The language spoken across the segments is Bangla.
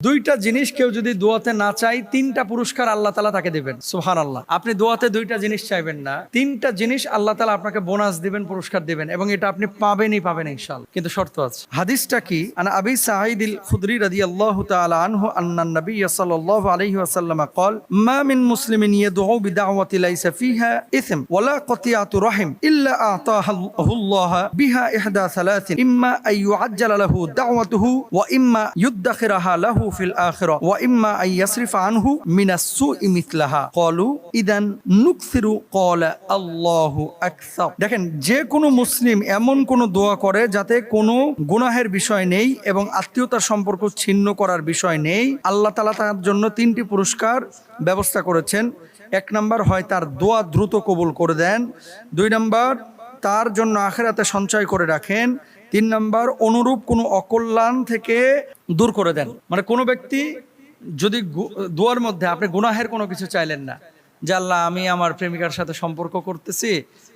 দুইটা জিনিস কেউ যদি দোয়াতে না চায়, তিনটা পুরস্কার আল্লাহ তাআলা তাকে দিবেন। সুবহানাল্লাহ। আপনি দোয়াতে দুইটা জিনিস চাইবেন না, তিনটা জিনিস আল্লাহ তাআলা আপনাকে বোনাস দিবেন, পুরস্কার দিবেন, এবং এটা আপনি পাবেনই ইনশাআল্লাহ। কিন্তু শর্ত আছে। হাদিসটা কি? আনা আবি সাঈদ আল খুদরি রাদিয়াল্লাহু তাআলা আনহু আন্না নবী সাল্লাল্লাহু আলাইহি ওয়াসাল্লাম قال ما من مسلم يدعو بدعوة ليس فيها إثم ولا قطيعة رحم إلا أعطاه الله بها إحدى ثلاث إما أن يعجل له دعوته وإما يدخرها له في الآخرة وإما أن يصرف عنه من السوء مثلها قالوا إذن نكثر قال الله أكثر। দেখেন, যে কোনো মুসলিম এমন কোন দোয়া করে যাতে কোনো গুনাহের বিষয় নেই এবং আত্মীয়তার সম্পর্ক ছিন্ন করার বিষয় নেই, আল্লাহ তাআলা তার জন্য তিনটি পুরস্কার ব্যবস্থা করেছেন। এক নাম্বার, হয় তার দোয়া দ্রুত কবুল করে দেন। দুই নাম্বার, তার জন্য আখিরাতে সঞ্চয় করে রাখেন। তিন নাম্বার, অনুরূপ কোনো অকল্যাণ থেকে দূর করে দেন। মানে কোনো ব্যক্তি যদি দোয়ার মধ্যে আপনি গুনাহের কোনো কিছু চাইলেন না, যে আল্লাহ আমি আমার প্রেমিকার সাথে সম্পর্ক করতেছি,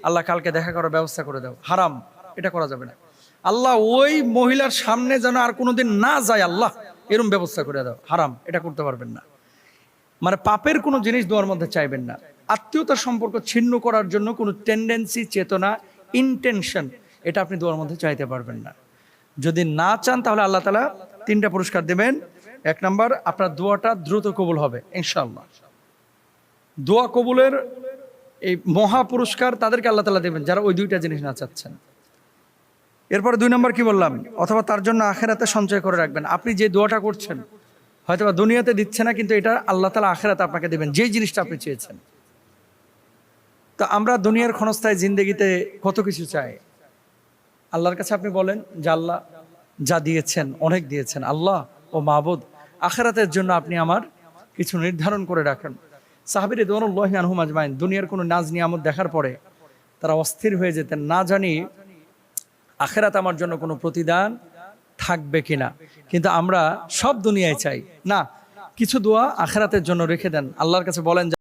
আল্লাহ কালকে দেখা করার ব্যবস্থা করে দাও, হারাম, এটা করা যাবে না। আল্লাহ ওই মহিলার সামনে যেন আর কোনোদিন না যায়, আল্লাহ এরকম ব্যবস্থা করে দাও, হারাম, এটা করতে পারবেন না। মানে পাপের কোনো জিনিস দোয়ার মধ্যে চাইবেন না। আত্মীয়তার সম্পর্ক ছিন্ন করার জন্য কোনো টেন্ডেন্সি, চেতনা, ইন্টেনশন, এটা আপনি দোয়ার মধ্যে চাইতে পারবেন না। যদি না চান তাহলে আল্লাহ তাআলা তিনটা পুরস্কার দেবেন। এক নাম্বার, আপনার দোয়াটা দ্রুত কবুল হবে ইনশাআল্লাহ। দোয়া কবুলের এই মহা পুরস্কার তাদেরকে আল্লাহ তাআলা দেবেন যারা ওই দুইটা জিনিস না চাচ্ছেন। এরপরে দুই নাম্বার কি বললাম? অথবা তার জন্য আখিরাতে সঞ্চয় করে রাখবেন। আপনি যে দোয়াটা করছেন হয়তো বা দুনিয়াতে দিচ্ছে না, কিন্তু এটা আল্লাহ তাআলা আখিরাতে আপনাকে দেবেন, যেই জিনিসটা আপনি চেয়েছেন। তো আমরা দুনিয়ার ক্ষণস্থায়ী জিন্দেগিতে কত কিছু চাই। আল্লাহর কাছে আপনি বলেন যে আল্লাহ যা দিয়েছেন অনেক দিয়েছেন, আল্লাহ ও মাবুদ, আখিরাতের জন্য আপনি আমার কিছু নির্ধারণ করে রাখেন। সাহাবী রিদওয়ানুল্লাহি আনহুম আজমাইন দুনিয়ার কোনো নাজ নিয়ামত দেখার পরে তারা অস্থির হয়ে যেতেন, না জানি আখিরাত আমার জন্য কোনো প্রতিদান থাকবে কিনা। কিন্তু আমরা সব দুনিয়ায় চাই না, কিছু দোয়া আখিরাতের জন্য রেখে দেন। আল্লাহর কাছে বলেন